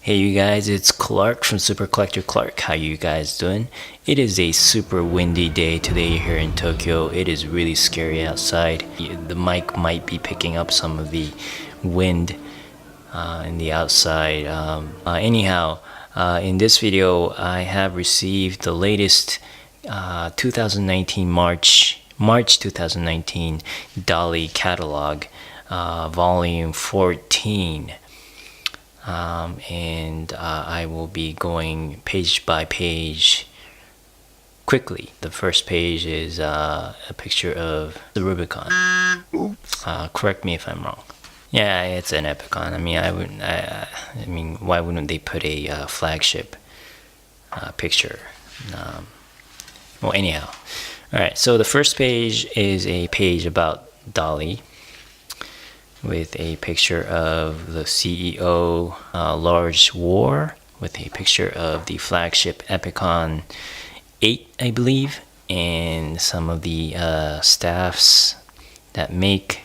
Hey you guys, it's Clark from Super Collector Clark. How you guys doing? It is a super windy day today here in Tokyo. It is really scary outside. The mic might be picking up some of the wind in the outside. In this video, I have received the latest 2019 March 2019 Dali Catalog, Volume 14. I will be going page by page quickly. The first page is a picture of the Rubicon. Correct me if I'm wrong. Yeah, it's an EPICON. I mean, why wouldn't they put a flagship picture? Well, anyhow. All right. So the first page is a page about Dali, with a picture of the CEO Large War, with a picture of the flagship EPICON 8, I believe, and some of the staffs that make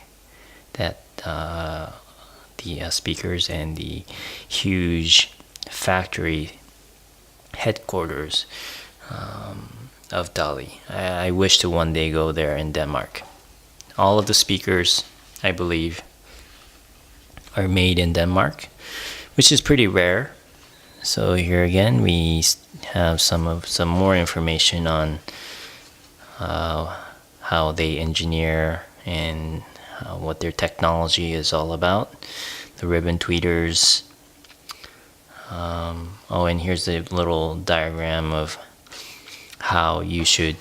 that the speakers, and the huge factory headquarters of Dali. I wish to one day go there in Denmark. All of the speakers, I believe, are made in Denmark, which is pretty rare. So here again we have some more information on how they engineer and what their technology is all about. The ribbon tweeters. And here's a little diagram of how you should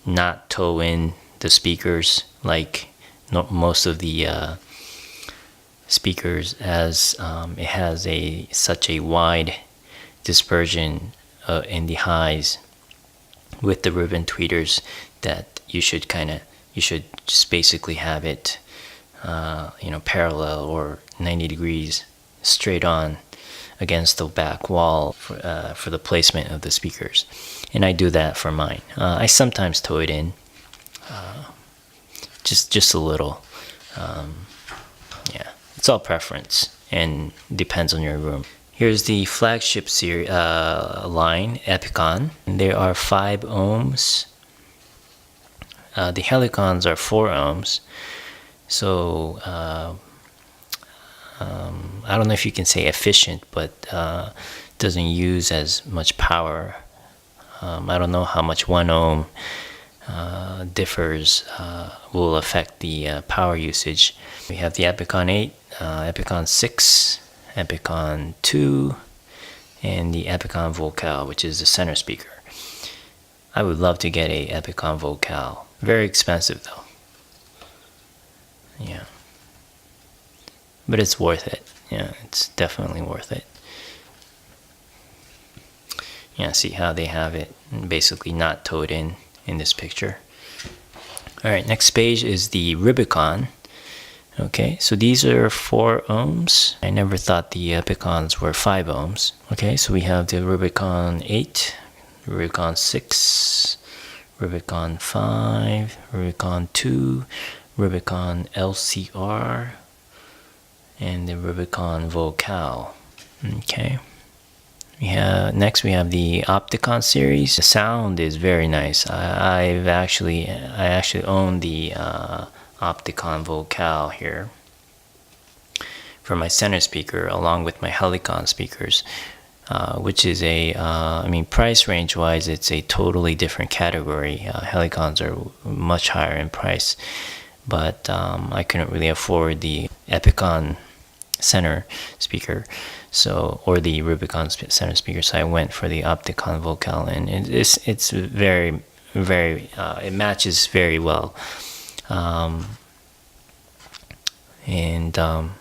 not toe in the speakers like most of the speakers, as it has such a wide dispersion in the highs with the ribbon tweeters, that you should just basically have it parallel or 90 degrees straight on against the back wall for the placement of the speakers. And I do that for mine. I sometimes toe it in, just a little. It's all preference and depends on your room. Here's the flagship series line, EPICON. There are 5 ohms. The HELICONs are 4 ohms. So I don't know if you can say efficient, but doesn't use as much power. I don't know how much 1 ohm will affect the power usage. We have the EPICON 8, EPICON 6, EPICON 2, and the EPICON Vocal, which is the center speaker. I would love to get a EPICON Vocal. Very expensive though. Yeah. But it's worth it. Yeah, it's definitely worth it. Yeah, see how they have it basically not towed in this picture. Alright, next page is the Rubicon. Okay, so these are 4 ohms. I never thought the EPICONs were 5 ohms. Okay, so we have the Rubicon 8, Rubicon 6, Rubicon 5, Rubicon 2, Rubicon LCR, and the Rubicon Vocal. Okay. Next we have the OPTICON series. The sound is very nice. I actually own the OPTICON Vocal here for my center speaker, along with my HELICON speakers, which is price range wise, it's a totally different category. HELICONs are much higher in price, but I couldn't really afford the EPICON center speaker, or the Rubicon center speaker, so I went for the OPTICON Vocal, and it's very, very it matches very well.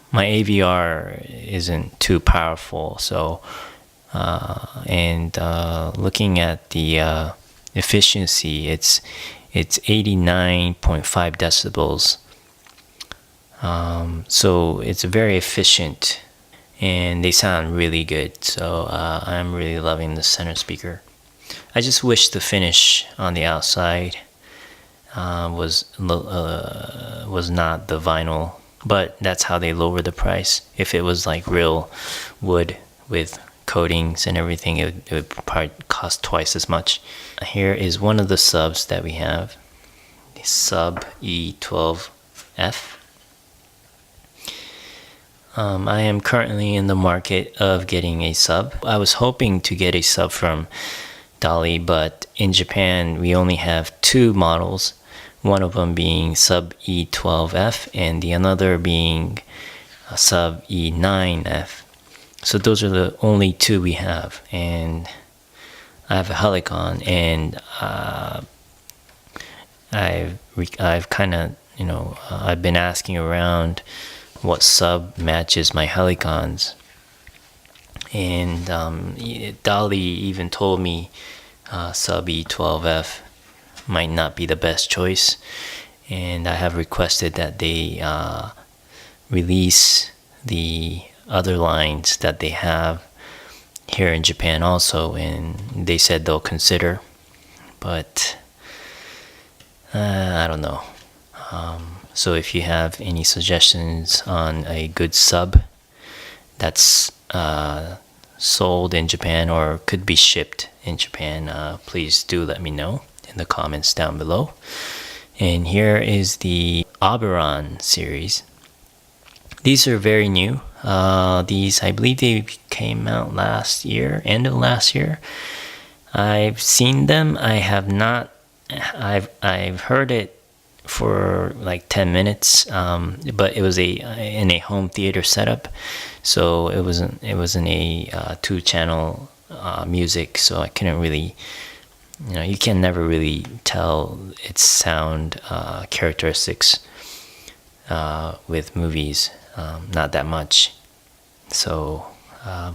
My AVR isn't too powerful, so looking at the efficiency, it's 89.5 decibels. So it's very efficient, and they sound really good. So I'm really loving the center speaker. I just wish the finish on the outside was not the vinyl, but that's how they lower the price. If it was like real wood with coatings and everything, it would probably cost twice as much. Here is one of the subs that we have, the sub E12F. I am currently in the market of getting a sub. I was hoping to get a sub from Dali, but in Japan we only have 2 models, one of them being sub E12F and the other being sub E9F. So those are the only 2 we have, and I have a HELICON, and I've kind of, I've been asking around what sub matches my HELICONs, and Dali even told me sub E12F might not be the best choice, and I have requested that they release the other lines that they have here in Japan also, and they said they'll consider, but I don't know. So if you have any suggestions on a good sub that's sold in Japan or could be shipped in Japan, please do let me know in the comments down below. And here is the Oberon series. These are very new. These, I believe they came out last year, end of last year. I've seen them. I have not. I've heard it for like 10 minutes, but it was in a home theater setup, so it wasn't a 2-channel music, so I couldn't really, you can never really tell its sound characteristics with movies, not that much. So I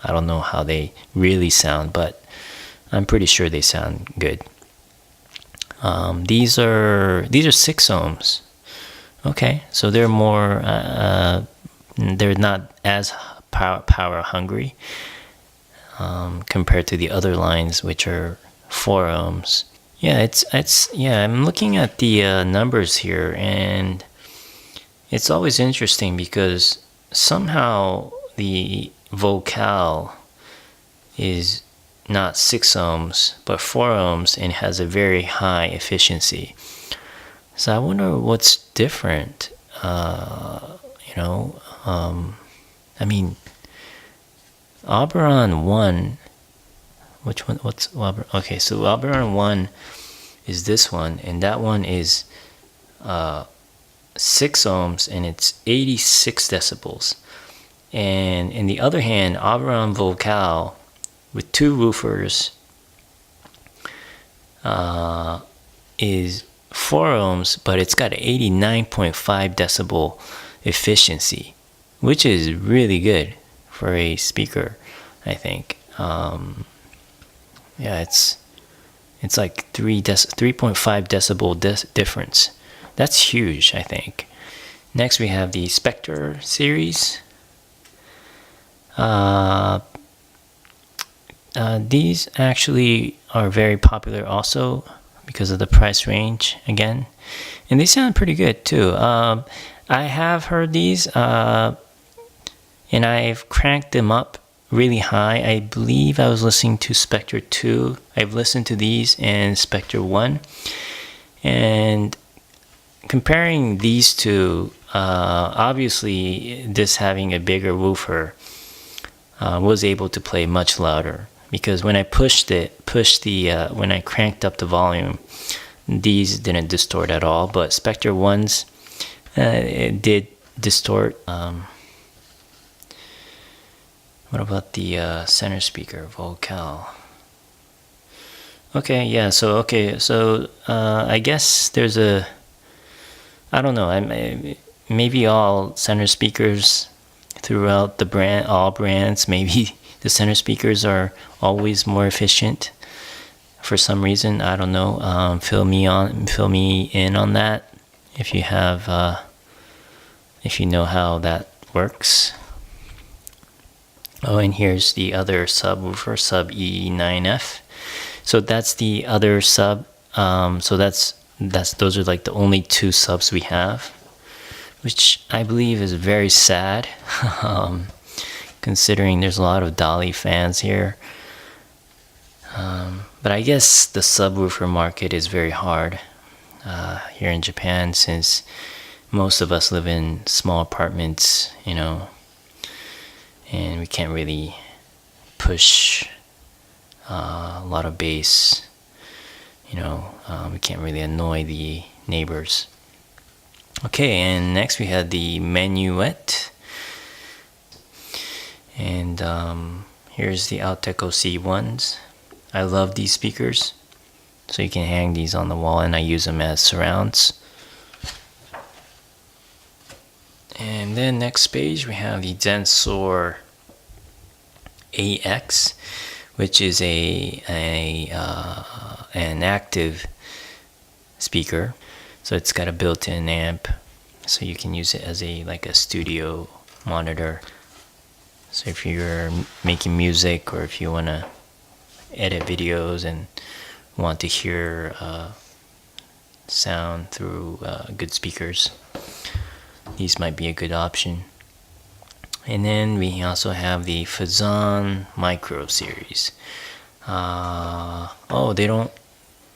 don't know how they really sound, but I'm pretty sure they sound good. These are 6 ohms. Okay, so they're more they're not as power hungry compared to the other lines, which are 4 ohms. Yeah, I'm looking at the numbers here, and it's always interesting because somehow the vocal is not 6 ohms but 4 ohms and has a very high efficiency. So I wonder what's different. I mean, Oberon 1, which one, what's Oberon? Okay, so Oberon 1 is this one, and that one is 6 ohms and it's 86 decibels. And in the other hand, Oberon vocal with 2 woofers is 4 ohms, but it's got an 89.5 decibel efficiency, which is really good for a speaker, I think. Yeah, it's like 3.5 decibel difference. That's huge, I think. Next we have the Specter series. These actually are very popular also because of the price range again, and they sound pretty good too. I have heard these, and I've cranked them up really high. I believe I was listening to Specter 2. I've listened to these and Specter 1, and comparing these two, obviously this having a bigger woofer was able to play much louder, because when I when I cranked up the volume, these didn't distort at all, but Specter 1's it did distort. What about the center speaker vocal? Okay, yeah, so I guess there's a, I don't know, maybe all center speakers throughout the all brands, maybe the center speakers are always more efficient for some reason. I don't know. Fill me in on that if you have, if you know how that works. Oh, and here's the other subwoofer, sub E9F. So that's the other sub. So those are like the only 2 subs we have, which I believe is very sad. considering there's a lot of Dali fans here. But I guess the subwoofer market is very hard here in Japan, since most of us live in small apartments, you know, and we can't really push a lot of bass, you know. We can't really annoy the neighbors. Okay, and next we had the Menuet, and here's the Optical C1s. I love these speakers, so you can hang these on the wall, and I use them as surrounds. And then next page we have the Densor AX, which is an active speaker, so it's got a built-in amp, so you can use it as like a studio monitor. So if you're making music, or if you want to edit videos and want to hear sound through good speakers, these might be a good option. And then we also have the Fazan Micro series. Oh, they don't.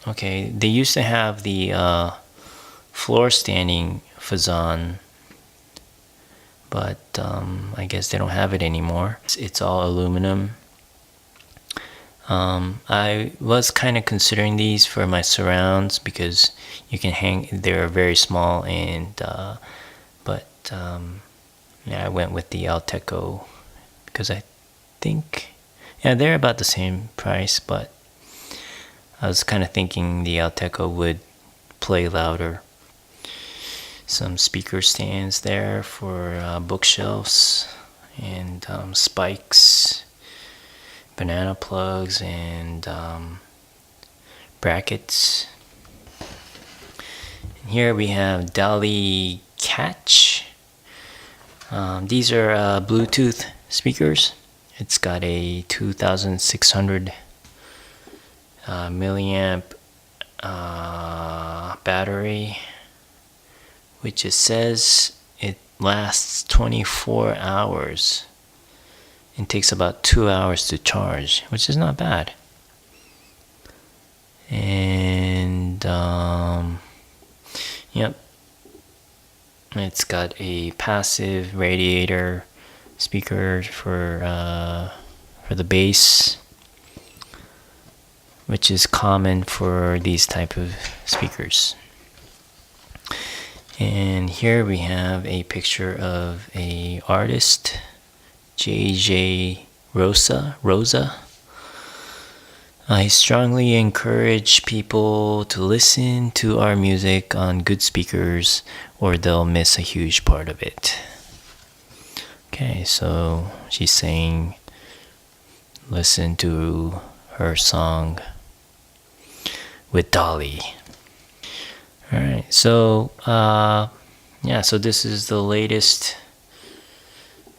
Okay, they used to have the floor standing Fazan, but I guess they don't have it anymore. It's all aluminum. I was kind of considering these for my surrounds because you can hang. They're very small, and yeah, I went with the Alteco because I think, yeah, they're about the same price, but I was kind of thinking the Alteco would play louder. Some speaker stands there for bookshelves, and spikes, banana plugs, and brackets. And here we have Dali Catch. These are Bluetooth speakers. It's got a 2600 milliamp battery, which it says it lasts 24 hours. It takes about 2 hours to charge, which is not bad. And yep, it's got a passive radiator speaker for the bass, which is common for these type of speakers. And here we have a picture of a artist, JJ Rosa. I strongly encourage people to listen to our music on good speakers, or they'll miss a huge part of it. Okay, so she's saying listen to her song with Dali. Alright, so yeah, so this is the latest.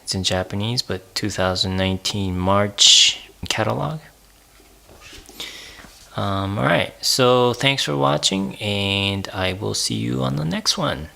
It's in Japanese, but 2019 March catalog. Alright, so thanks for watching, and I will see you on the next one.